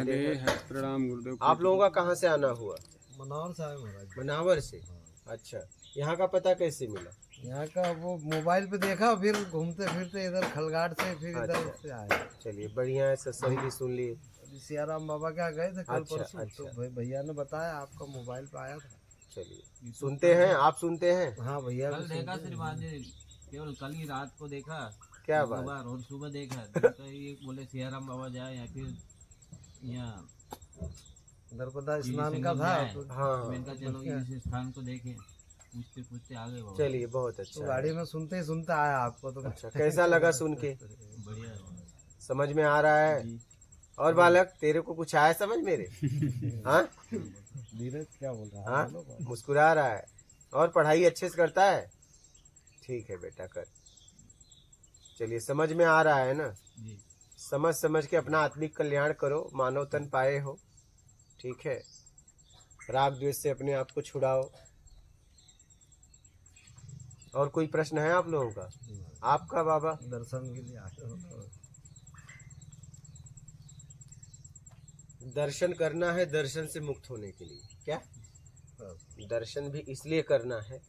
मिले हैं। प्रणाम गुरुदेव। आप लोगों का कहाँ से आना हुआ? मनावर से आए महाराज। मनावर से। अच्छा, यहाँ का पता कैसे मिला? यहाँ का वो मोबाइल पे देखा, फिर घूमते फिरते इधर खलगाट से फिर इधर अच्छा। से आए। चलिए बढ़िया है, सत्संग भी सुन लिए। अभी सियाराम बाबा के यहाँ गए थे कल अच्छा, परसों, अच्छा। तो भैया ने बताया आपका मोबाइल पे आया था। चलिए सुनते हैं, आप सुनते हैं? हाँ भैया कल भी देखा सुनते हैं। श्रीमान, केवल कल ही रात को देखा। क्या दो बात? बार और सुबह देखा तो ये बोले सियाराम बाबा जाए या फिर यहाँ नर्मदा जीवी स्नान का संगम था जाए। तो हाँ। मैंने कहा चलो इस स्थान को देखें, पूछते पूछते आ गए बाबा। चलिए बहुत अच्छा है। गाड़ी में सुनते ही सुनते आया आपको तो। अच्छा, कैसा लगा सुन के? बढ़िया है बाबा। समझ में आ रहा है? जी। और बालक, तेरे को कुछ आया समझ मेरे? हाँ, धीरज क्या बोल रहा है? हाँ, बोलो बाबा। मुस्कुरा रहा है। और पढ़ाई अच्छे से करता है? ठीक है बेटा, कर। चलिए, समझ में आ रहा है ना? जी। समझ समझ के अपना आत्मिक कल्याण करो, मानव तन पाए हो। ठीक है, राग द्वेष से अपने आप को छुड़ाओ। और कोई प्रश्न है आप लोगों का? आपका बाबा? दर्शन के लिए आए हो तो। दर्शन करना है दर्शन से मुक्त होने के लिए। क्या दर्शन भी इसलिए करना है,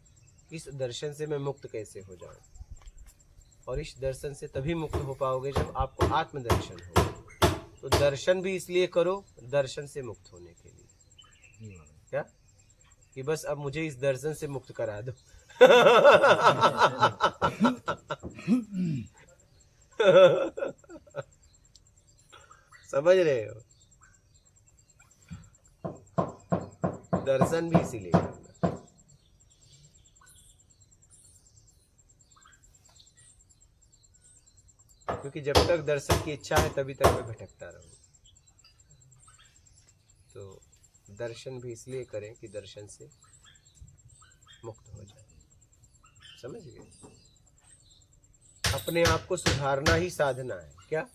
इस दर्शन से मैं मुक्त कैसे हो जाऊं, और इस दर्शन से तभी मुक्त हो पाओगे जब आपको आत्मदर्शन हो। तो दर्शन भी इसलिए करो, दर्शन से मुक्त होने के लिए। क्या कि बस अब मुझे इस दर्शन से मुक्त करा दो। समझ रहे हो? दर्शन भी इसीलिए करना। क्योंकि जब तक दर्शन की इच्छा है तभी तक मैं भटकता रहूं। तो दर्शन भी इसलिए करें कि दर्शन से मुक्त हो जाए। समझ गए? अपने आप को सुधारना ही साधना है। क्या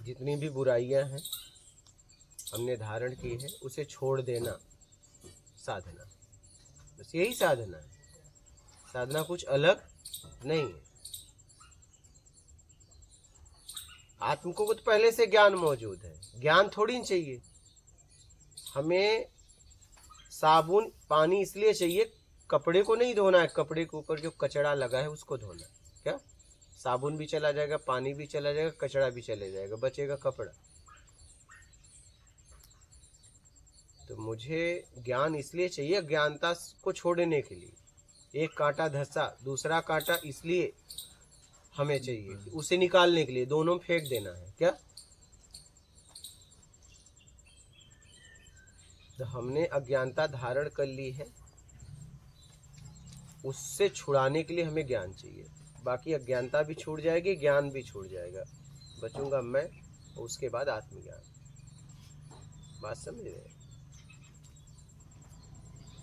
जितनी भी बुराइयां हैं हमने धारण की है, उसे छोड़ देना साधना। बस यही साधना है। साधना कुछ अलग नहीं है। आत्म को तो पहले से ज्ञान मौजूद है, ज्ञान थोड़ी चाहिए हमें। साबुन पानी इसलिए चाहिए, कपड़े को नहीं धोना है, कपड़े के ऊपर जो कचरा लगा है उसको धोना है। क्या साबुन भी चला जाएगा, पानी भी चला जाएगा, कचरा भी चले जाएगा, बचेगा कपड़ा। तो मुझे ज्ञान इसलिए चाहिए, ज्ञानता को छोड़ने के लिए। एक कांटा धंसा, दूसरा कांटा इसलिए हमें चाहिए, उसे निकालने के लिए। दोनों फेंक देना है। क्या तो हमने अज्ञानता धारण कर ली है, उससे छुड़ाने के लिए हमें ज्ञान चाहिए। बाकी अज्ञानता भी छूट जाएगी, ज्ञान भी छूट जाएगा, बचूंगा मैं, उसके बाद आत्मज्ञान। बात समझ रहे?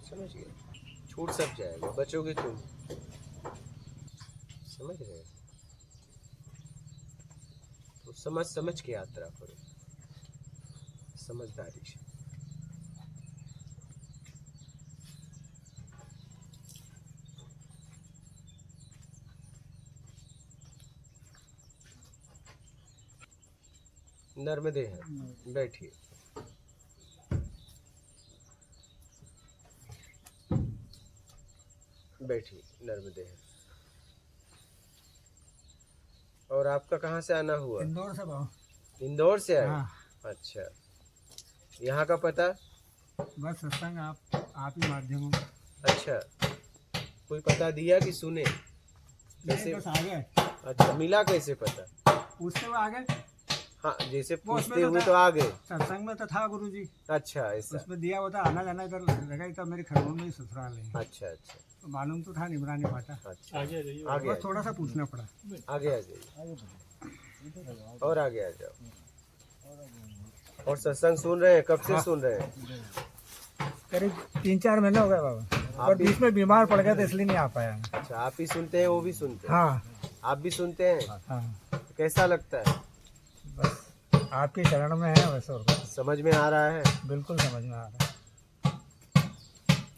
समझ गए? छूट सब जाएगा, बचोगे तुम। समझ रहे? तो समझ समझ के यात्रा करो, समझदारी से। नर्मदे हैं, बैठिए। बैठिए, नर्मदे हैं। और आपका कहाँ से आना हुआ? इंदौर से बाबा। इंदौर से आए? हाँ। अच्छा, यहाँ का पता? बस सत्संग आप ही माध्यम हो। अच्छा, कोई पता दिया कि सुने? नहीं, बस आ गए। अच्छा, मिला कैसे पता? पूछते हुए आ गए। हाँ, जैसे वो उसमें पूछते तो हुए था। तो आ गए। सत्संग में तो था गुरुजी। अच्छा, ऐसा। उसमें दिया हुआ था आना जाना, इधर लगा ही था, मेरे खरगोन में ही ससुराल है। अच्छा अच्छा तो मालूम तो था निमरानी फाटा। अच्छा, आगे आ जाइए। आगे बस थोड़ा सा पूछना पड़ा। आगे आ जाइए, और आगे आ जाओ। और सत्संग सुन रहे हैं? कब से सुन रहे हैं? करीब 3-4 महीने हो गए बाबा, और भी? बीच में बीमार पड़ गया था इसलिए नहीं आ पाया। अच्छा, आप ही सुनते हैं, वो भी सुनते हैं? हाँ आप भी सुनते हैं? हाँ, तो कैसा लगता है? बस आपके चरण में है वैसे, और कुछ समझ में आ रहा है? बिल्कुल समझ में आ रहा है।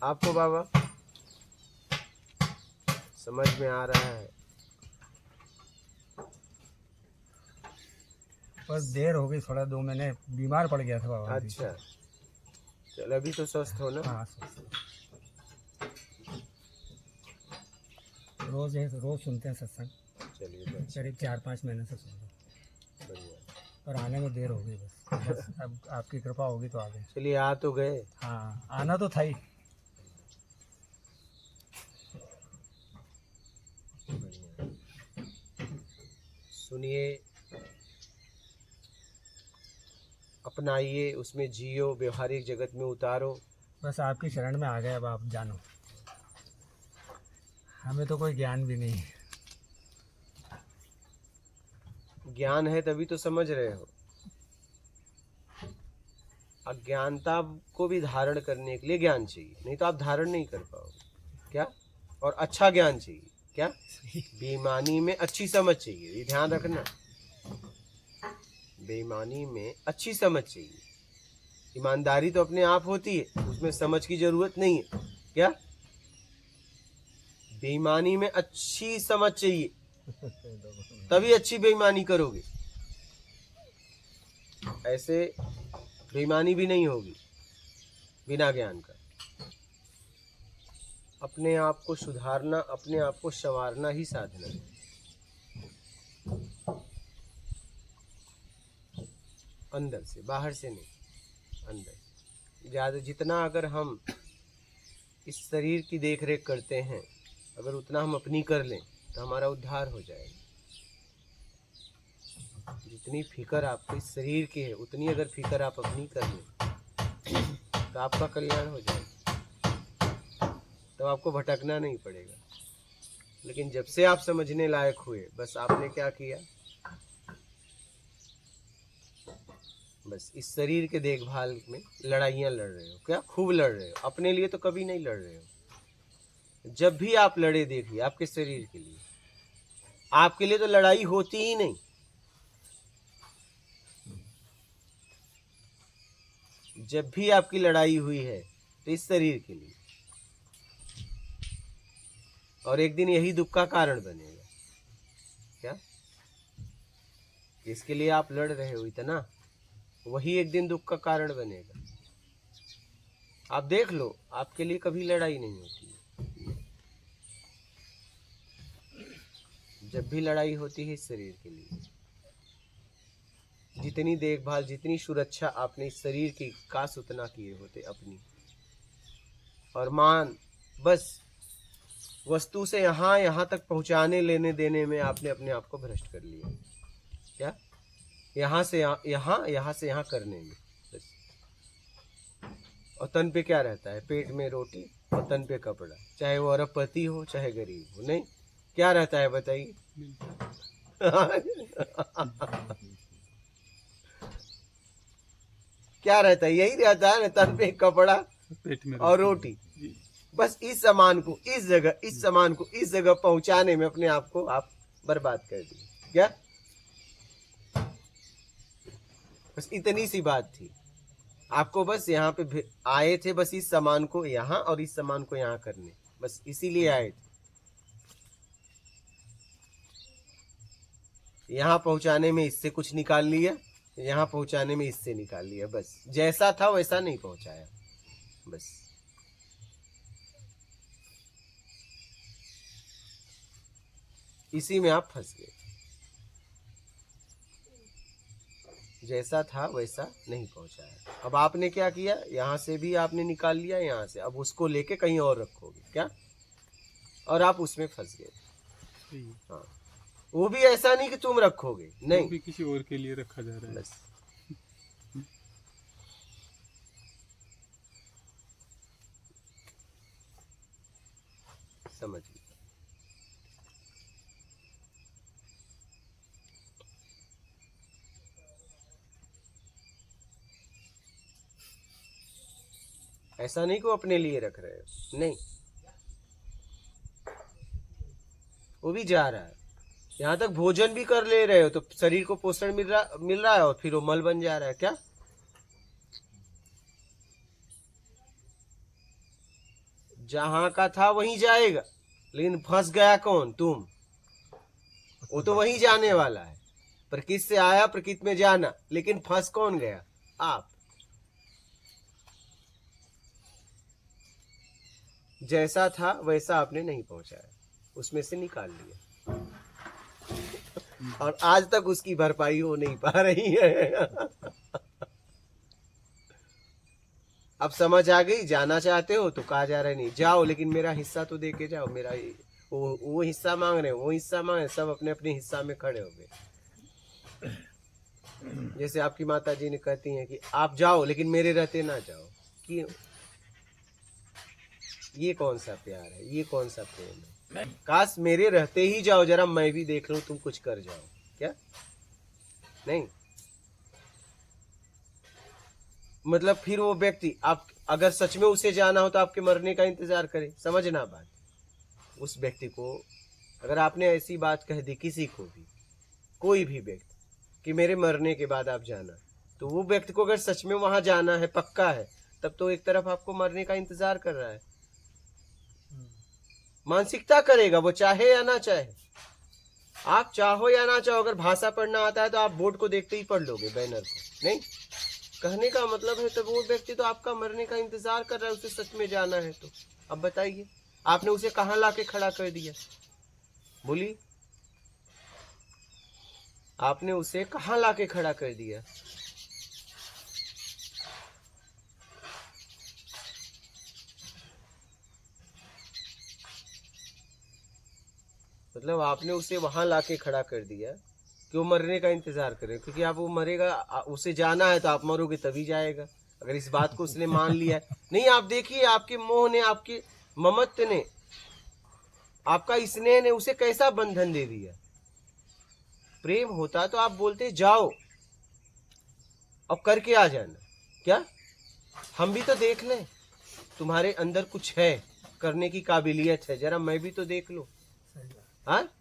आपको बाबा समझ में आ रहा है? बस देर हो गई थोड़ा, 2 महीने बीमार पड़ गया था बाबा जी। अच्छा, चल अभी तो स्वस्थ हो ना? हाँ, रोज है, रोज सुनते हैं सत्संग, चलिए तो अच्छा, करीब 4-5 महीने से सुन रहे हैं। बढ़िया। पर आने में देर हो गई बस अब आपकी कृपा होगी तो आ गए। चलिए आ तो गए। हाँ, आना तो था ही। बढ़िया। सुनिए, अपनाइए, उसमें जियो, व्यवहारिक जगत में उतारो। बस आपकी शरण में आ गए, अब आप जानो, हमें तो कोई ज्ञान भी नहीं है। ज्ञान है तभी तो समझ रहे हो। अज्ञानता को भी धारण करने के लिए ज्ञान चाहिए, नहीं तो आप धारण नहीं कर पाओगे। क्या? और अच्छा ज्ञान चाहिए। क्या? बेईमानी में अच्छी समझ चाहिए, ये ध्यान रखना। बेईमानी में अच्छी समझ चाहिए। ईमानदारी तो अपने आप होती है, उसमें समझ की जरूरत नहीं है। क्या? बेईमानी में अच्छी समझ चाहिए, तभी अच्छी बेईमानी करोगे। ऐसे बेईमानी भी नहीं होगी बिना ज्ञान का। अपने आप को सुधारना, अपने आप को संवारना ही साधना है। अंदर से, बाहर से नहीं, अंदर। ज्यादा जितना अगर हम इस शरीर की देख रेख करते हैं, अगर उतना हम अपनी कर लें तो हमारा उद्धार हो जाएगा। जितनी फिक्र आपको इस शरीर की है, उतनी अगर फिक्र आप अपनी कर लें तो आपका कल्याण हो जाएगा। तो आपको भटकना नहीं पड़ेगा। लेकिन जब से आप समझने लायक हुए, बस आपने क्या किया? बस इस शरीर के देखभाल में लड़ाइयाँ लड़ रहे हो। क्या? खूब लड़ रहे हो। अपने लिए तो कभी नहीं लड़ रहे हो। जब भी आप लड़े देखिए, आपके शरीर के लिए, आपके लिए तो लड़ाई होती ही नहीं। जब भी आपकी लड़ाई हुई है तो इस शरीर के लिए, और एक दिन यही दुख का कारण बनेगा। क्या? इसके लिए आप लड़ रहे हो इतना, वही एक दिन दुख का कारण बनेगा। आप देख लो, आपके लिए कभी लड़ाई नहीं होती है। जब भी लड़ाई होती है इस शरीर के लिए। जितनी देखभाल, जितनी सुरक्षा आपने इस शरीर की काश उतना किए होते अपनी। और मान, बस वस्तु से यहाँ तक पहुंचाने लेने देने में आपने अपने आप को भ्रष्ट कर लिया। क्या? यहाँ से यहाँ करने में बस। और तन पे क्या रहता है? पेट में रोटी और तन पे कपड़ा, चाहे वो अरबपति हो चाहे गरीब हो। नहीं, क्या रहता है बताइए? क्या रहता है? यही रहता है ना, तन पे कपड़ा पेट में और रोटी। बस इस सामान को इस जगह पहुंचाने में अपने आप को आप बर्बाद कर दिए। क्या? बस इतनी सी बात थी। आपको बस यहाँ पे आए थे, बस इस सामान को यहाँ और इस सामान को यहाँ करने, बस इसीलिए आए थे। यहाँ पहुंचाने में इससे कुछ निकाल लिया, यहाँ पहुंचाने में इससे निकाल लिया। बस जैसा था वैसा नहीं पहुंचाया। बस इसी में आप फंस गए। जैसा था वैसा नहीं पहुंचाया। अब आपने क्या किया? यहाँ से भी आपने निकाल लिया, यहाँ से अब उसको लेके कहीं और रखोगे। क्या? और आप उसमें फंस गए। हाँ, वो भी ऐसा नहीं कि तुम रखोगे, नहीं, वो भी किसी और के लिए रखा जा रहा है। बस समझिए। ऐसा नहीं कि वो अपने लिए रख रहे हो, नहीं, वो भी जा रहा है। यहाँ तक भोजन भी कर ले रहे हो तो शरीर को पोषण मिल रहा है, और फिर वो मल बन जा रहा है। क्या? जहां का था वहीं जाएगा, लेकिन फंस गया कौन? तुम। वो तो वहीं जाने वाला है, प्रकृति से आया, प्रकृति में जाना, लेकिन फंस कौन गया? आप। जैसा था वैसा आपने नहीं पहुंचाया, उसमें से निकाल लिया, और आज तक उसकी भरपाई हो नहीं पा रही है। अब समझ आ गई, जाना चाहते हो तो कहा जा रहा है नहीं जाओ, लेकिन मेरा हिस्सा तो दे के जाओ। मेरा वो हिस्सा मांग रहे, वो हिस्सा मांग रहे, सब अपने अपने हिस्सा में खड़े हो गए। जैसे आपकी माता जी ने कहती हैं कि आप जाओ लेकिन मेरे रहते ना जाओ। क्यों? ये कौन सा प्यार है? ये कौन सा प्रेम है? काश मेरे रहते ही जाओ, जरा मैं भी देख लूं तुम कुछ कर जाओ। क्या नहीं? मतलब फिर वो व्यक्ति, आप अगर सच में उसे जाना हो तो आपके मरने का इंतजार करे। समझना बात। उस व्यक्ति को अगर आपने ऐसी बात कह दी, किसी को भी, कोई भी व्यक्ति, कि मेरे मरने के बाद आप जाना, तो वो व्यक्ति को अगर सच में वहां जाना है, पक्का है, तब तो एक तरफ आपको मरने का इंतजार कर रहा है। मानसिकता करेगा वो, चाहे या ना चाहे। आप चाहो या ना चाहो, अगर भाषा पढ़ना आता है तो आप बोर्ड को देखते ही पढ़ लोगे, बैनर को। नहीं, कहने का मतलब है, तो वो व्यक्ति तो आपका मरने का इंतजार कर रहा है, उसे सच में जाना है तो। अब बताइए, आपने उसे कहां लाके खड़ा कर दिया? बोलिए, आपने उसे कहां लाके खड़ा कर दिया? मतलब आपने उसे वहां लाके खड़ा कर दिया कि वो मरने का इंतजार करे, क्योंकि आप वो मरेगा, उसे जाना है तो आप मरोगे तभी जाएगा। अगर इस बात को उसने मान लिया है। नहीं, आप देखिए, आपके मोह ने, आपके ममत्व ने, आपका स्नेह ने उसे कैसा बंधन दे दिया। प्रेम होता तो आप बोलते जाओ और करके आ जाना। क्या हम भी तो देख लें, तुम्हारे अंदर कुछ है, करने की काबिलियत है, जरा मैं भी तो देख लो। हाँ,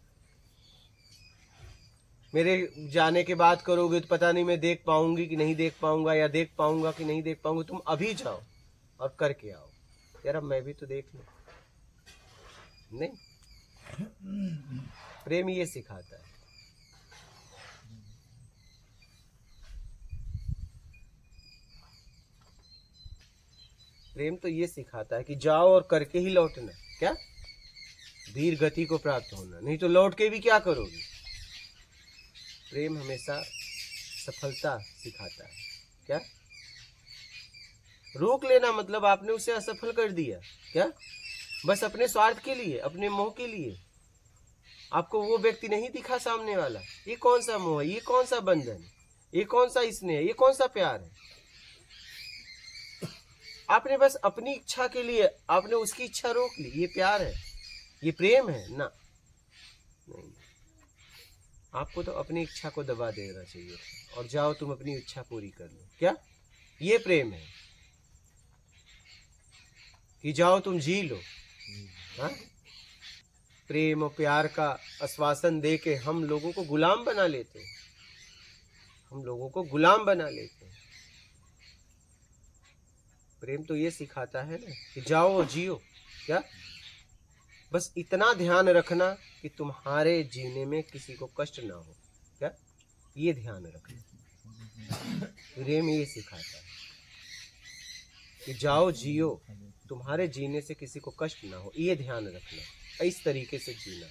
मेरे जाने के बाद करोगे तो पता नहीं मैं देख पाऊंगी कि नहीं देख पाऊंगा, या देख पाऊंगा कि नहीं देख पाऊंगा। तुम अभी जाओ और करके आओ, यार मैं भी तो देख लूं। नहीं, प्रेम ये सिखाता है। प्रेम तो ये सिखाता है कि जाओ और करके ही लौटना। क्या? धीर गति को प्राप्त होना, नहीं तो लौट के भी क्या करोगे। प्रेम हमेशा सफलता सिखाता है। क्या? रोक लेना मतलब आपने उसे असफल कर दिया। क्या? बस अपने स्वार्थ के लिए, अपने मोह के लिए। आपको वो व्यक्ति नहीं दिखा सामने वाला। ये कौन सा मोह है? ये कौन सा बंधन है? ये कौन सा स्नेह है? ये कौन सा प्यार है? आपने बस अपनी इच्छा के लिए आपने उसकी इच्छा रोक ली। ये प्यार है? ये प्रेम है? ना, नहीं। आपको तो अपनी इच्छा को दबा देना चाहिए था, और जाओ तुम अपनी इच्छा पूरी कर लो। क्या ये प्रेम है? कि जाओ तुम जी लो। हाँ? प्रेम और प्यार का आश्वासन दे के हम लोगों को गुलाम बना लेते हैं। हम लोगों को गुलाम बना लेते हैं। प्रेम तो ये सिखाता है ना कि जाओ और जियो। क्या? बस इतना ध्यान रखना कि तुम्हारे जीने में किसी को कष्ट ना हो। क्या? ये ध्यान रखना। प्रेम ये सिखाता है कि जाओ जियो, तुम्हारे जीने से किसी को कष्ट ना हो, ये ध्यान रखना। इस तरीके से जीना।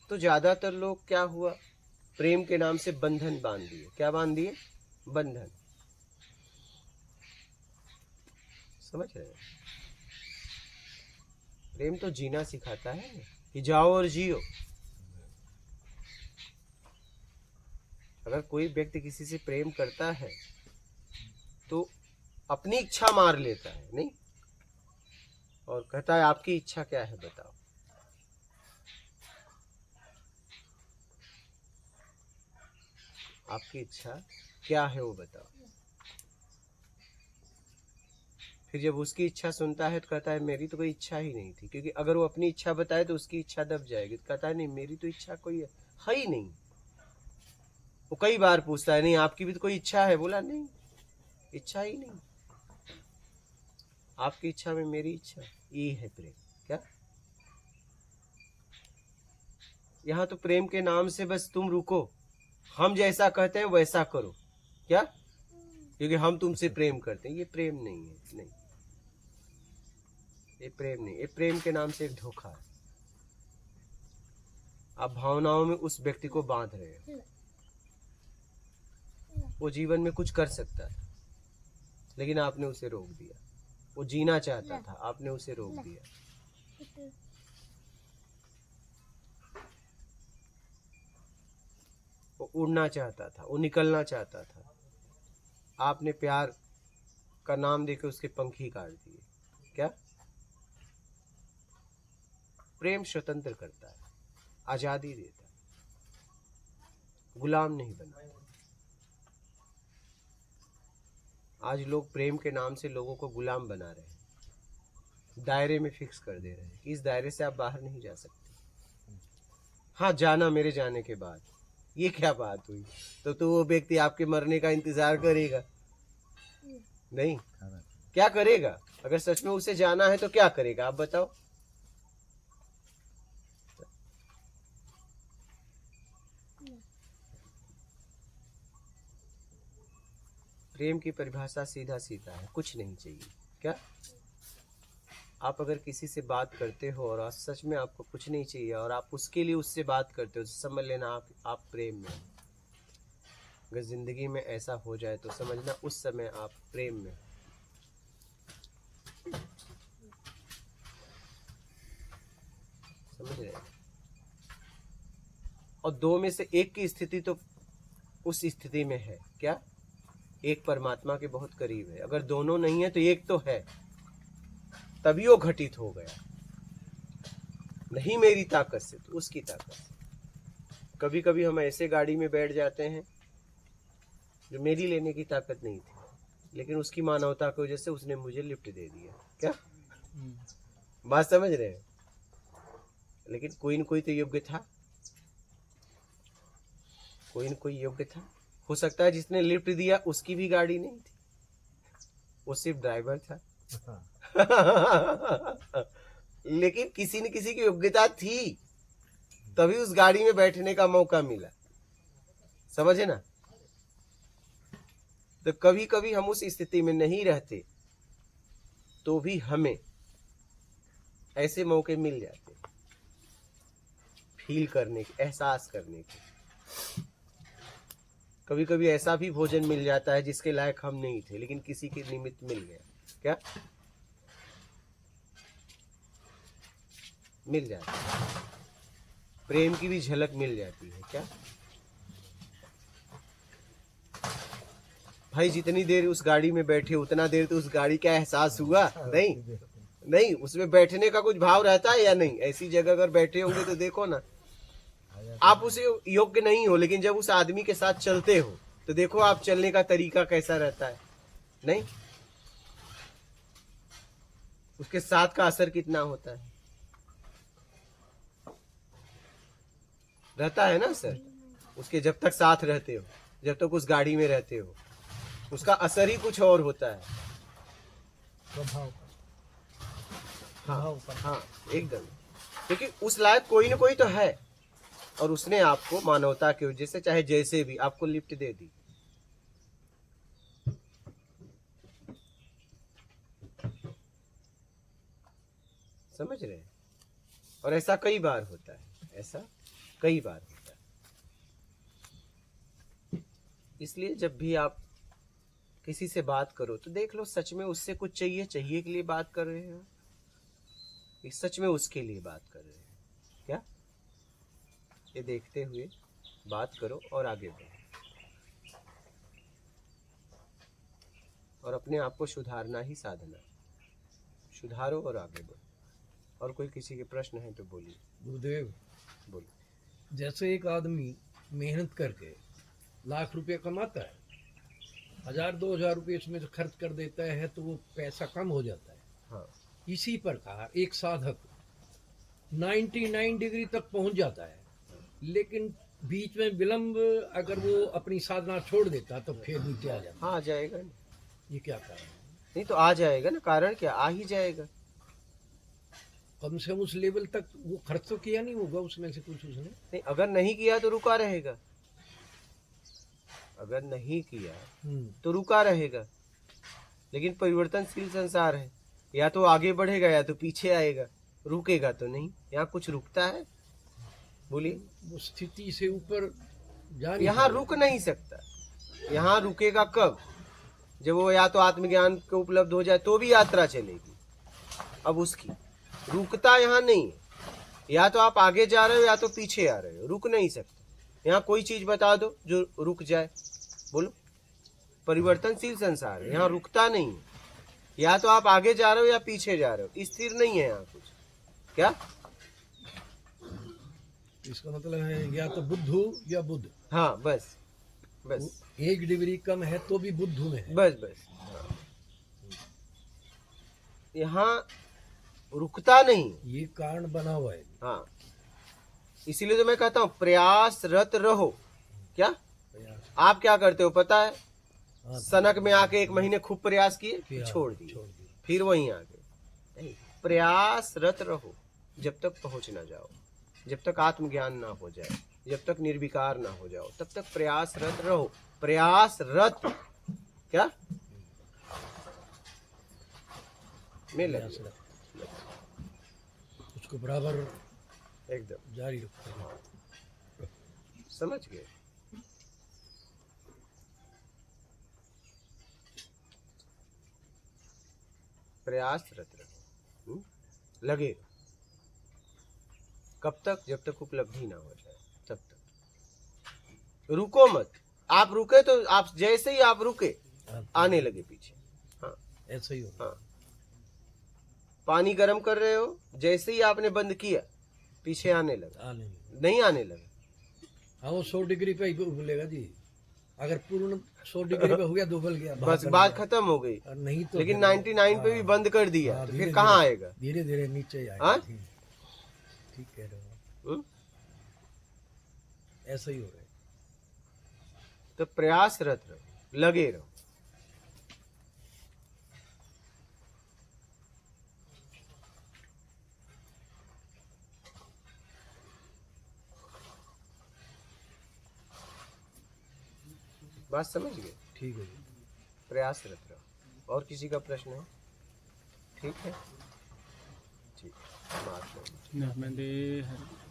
तो ज्यादातर लोग क्या हुआ, प्रेम के नाम से बंधन बांध दिए। क्या बांध दिए? बंधन। समझ रहे हैं? प्रेम तो जीना सिखाता है कि जाओ और जियो। अगर कोई व्यक्ति किसी से प्रेम करता है तो अपनी इच्छा मार लेता है, नहीं, और कहता है आपकी इच्छा क्या है बताओ। आपकी इच्छा क्या है वो बताओ। फिर जब उसकी इच्छा सुनता है तो कहता है मेरी तो कोई इच्छा ही नहीं थी, क्योंकि अगर वो अपनी इच्छा बताए तो उसकी इच्छा दब जाएगी। तो कहता है नहीं, मेरी तो इच्छा कोई है ही नहीं। वो कई बार पूछता है नहीं आपकी भी तो कोई इच्छा है? बोला नहीं, इच्छा ही नहीं। आपकी इच्छा में मेरी इच्छा, ये है प्रेम। क्या? यहाँ तो प्रेम के नाम से बस तुम रुको, हम जैसा कहते हैं वैसा करो, क्या? क्योंकि हम तुमसे प्रेम करते हैं। ये प्रेम नहीं है, नहीं, ये प्रेम नहीं, ये प्रेम के नाम से एक धोखा है। आप भावनाओं में उस व्यक्ति को बांध रहे हो। वो जीवन में कुछ कर सकता था, लेकिन आपने उसे रोक दिया। वो जीना चाहता था, आपने उसे रोक दिया। वो उड़ना चाहता था, वो निकलना चाहता था, आपने प्यार का नाम देके उसके पंख ही काट दिए। क्या? प्रेम स्वतंत्र करता है, आजादी देता है, गुलाम नहीं बनाता। आज लोग प्रेम के नाम से लोगों को गुलाम बना रहे हैं, दायरे में फिक्स कर दे रहे हैं कि इस दायरे से आप बाहर नहीं जा सकते। हाँ, जाना मेरे जाने के बाद, ये क्या बात हुई? तो वो व्यक्ति आपके मरने का इंतजार करेगा? नहीं, क्या करेगा? अगर सच में उसे जाना है तो क्या करेगा, आप बताओ? प्रेम की परिभाषा सीधा सीधा है, कुछ नहीं चाहिए। क्या? आप अगर किसी से बात करते हो और आज सच में आपको कुछ नहीं चाहिए और आप उसके लिए उससे बात करते हो, तो समझ लेना आप प्रेम में हो। अगर जिंदगी में ऐसा हो जाए तो समझना उस समय आप प्रेम में हो। समझ रहे? और दो में से एक की स्थिति तो उस स्थिति में है। क्या? एक परमात्मा के बहुत करीब है। अगर दोनों नहीं है तो एक तो है, तभी वो घटित हो गया। नहीं मेरी ताकत से तो उसकी ताकत से। कभी कभी हम ऐसे गाड़ी में बैठ जाते हैं जो मेरी लेने की ताकत नहीं थी, लेकिन उसकी मानवता की वजह से उसने मुझे लिफ्ट दे दिया। क्या बात समझ रहे हैं? लेकिन कोई न कोई तो योग्य था, कोई न कोई योग्य था। हो सकता है जिसने लिफ्ट दिया उसकी भी गाड़ी नहीं थी, वो सिर्फ ड्राइवर था। लेकिन किसी न किसी की योग्यता थी, तभी उस गाड़ी में बैठने का मौका मिला। समझे ना? तो कभी कभी हम उस स्थिति में नहीं रहते तो भी हमें ऐसे मौके मिल जाते फील करने के, एहसास करने के। कभी कभी ऐसा भी भोजन मिल जाता है जिसके लायक हम नहीं थे, लेकिन किसी के निमित्त मिल गया। क्या? मिल जाता है। प्रेम की भी झलक मिल जाती है। क्या भाई, जितनी देर उस गाड़ी में बैठे उतना देर तो उस गाड़ी का एहसास हुआ नहीं? नहीं, उसमें बैठने का कुछ भाव रहता है या नहीं? ऐसी जगह अगर बैठे होंगे तो देखो ना, आप उसे योग्य नहीं हो, लेकिन जब उस आदमी के साथ चलते हो तो देखो आप चलने का तरीका कैसा रहता है। नहीं, उसके साथ का असर कितना होता है, रहता है ना सर? उसके जब तक साथ रहते हो, जब तक उस गाड़ी में रहते हो, उसका असर ही कुछ और होता है। हाँ, एकदम। क्योंकि उस लायक कोई ना कोई तो है, और उसने आपको मानवता की वजह से चाहे जैसे भी आपको लिफ्ट दे दी। समझ रहे हैं? और ऐसा कई बार होता है, ऐसा कई बार होता है। इसलिए जब भी आप किसी से बात करो तो देख लो सच में उससे कुछ चाहिए के लिए बात कर रहे हो, ये सच में उसके लिए बात कर रहे हैं। क्या? ये देखते हुए बात करो और आगे बढ़ो, और अपने आप को सुधारना ही साधना। सुधारो और आगे बढ़ो। और कोई किसी के प्रश्न है तो बोलिए। गुरुदेव, बोलिए। जैसे एक आदमी मेहनत करके लाख रुपए कमाता है, 1000-2000 रुपये इसमें से खर्च कर देता है तो वो पैसा कम हो जाता है। हाँ, इसी प्रकार एक साधक 99 डिग्री तक पहुंच जाता है, लेकिन बीच में विलंब अगर वो अपनी साधना छोड़ देता तो फिर नीचे आ जाता। हाँ, आ जाएगा ना। ये क्या कारण है? नहीं तो आ जाएगा ना, कारण क्या, आ ही जाएगा। कम से कम उस लेवल तक वो खर्च तो किया नहीं होगा उसमें से कुछ उसने। नहीं, अगर नहीं किया तो रुका रहेगा, अगर नहीं किया तो रुका रहेगा। लेकिन परिवर्तनशील संसार है, या तो आगे बढ़ेगा या तो पीछे आएगा, रुकेगा तो नहीं। यहाँ कुछ रुकता है? बोलिए। वो स्थिति से ऊपर जा नहीं यहाँ पाएगा। रुक नहीं सकता। यहाँ रुकेगा कब? जब वो या तो आत्मज्ञान को उपलब्ध हो जाए तो भी यात्रा चलेगी। अब उसकी रुकता यहाँ नहीं है, या तो आप आगे जा रहे हो या तो पीछे आ रहे हो, रुक नहीं सकते। यहाँ कोई चीज बता दो जो रुक जाए, बोलो। परिवर्तनशील संसार है, यहाँ रुकता नहीं है। या तो आप आगे जा रहे हो या पीछे जा रहे हो, स्थिर नहीं है यहाँ कुछ। क्या? इसका मतलब है या तो बुद्धू या बुद्ध। हाँ, बस बस 1 डिग्री कम है तो भी बुद्धू में है। बस बस। हाँ। यहाँ रुकता नहीं। ये कारण बना हुआ है। हाँ, इसीलिए तो मैं कहता हूँ प्रयासरत रहो। क्या आप क्या करते हो पता है? हाँ, सनक में आके 1 महीने खूब प्रयास किए, फिर छोड़ दिए, फिर वहीं आ गए। नहीं, प्रयासरत रहो जब तक पहुंच ना जाओ, जब तक आत्मज्ञान ना हो जाए, जब तक निर्विकार ना हो जाओ, तब तक प्रयासरत रहो। प्रयासरत क्या में लगे, उसको बराबर एकदम जारी रखो। समझ गए? प्रयासरत रहो, लगे। कब तक? जब तक उपलब्धि ना हो जाए तब तक। रुको मत। आप रुके तो आप जैसे ही आप रुके आने लगे पीछे। हाँ, ऐसा ही होगा। हाँ। पानी गर्म कर रहे हो, जैसे ही आपने बंद किया पीछे आने लगा, आने नहीं आने लगा। हाँ, वो 100 डिग्री पे ही उबलेगा जी। अगर पूर्ण 100 डिग्री पे हो गया तो उबल गया, बस बात खत्म हो गई। और नहीं तो लेकिन फिर- 99 पे भी बंद कर दिया हाँ, तो धीरे फिर कहाँ धीरे- आएगा? धीरे धीरे नीचे हाँ? आएगा। ठीक कह रहे हो, हम्म? ऐसा ही हो रहा है। तो प्रयासरत रहो, लगे रहो। बात समझ गए? ठीक है जी। प्रयासरत रहो। और किसी का प्रश्न है? ठीक है, ठीक। नर्मदे हरि।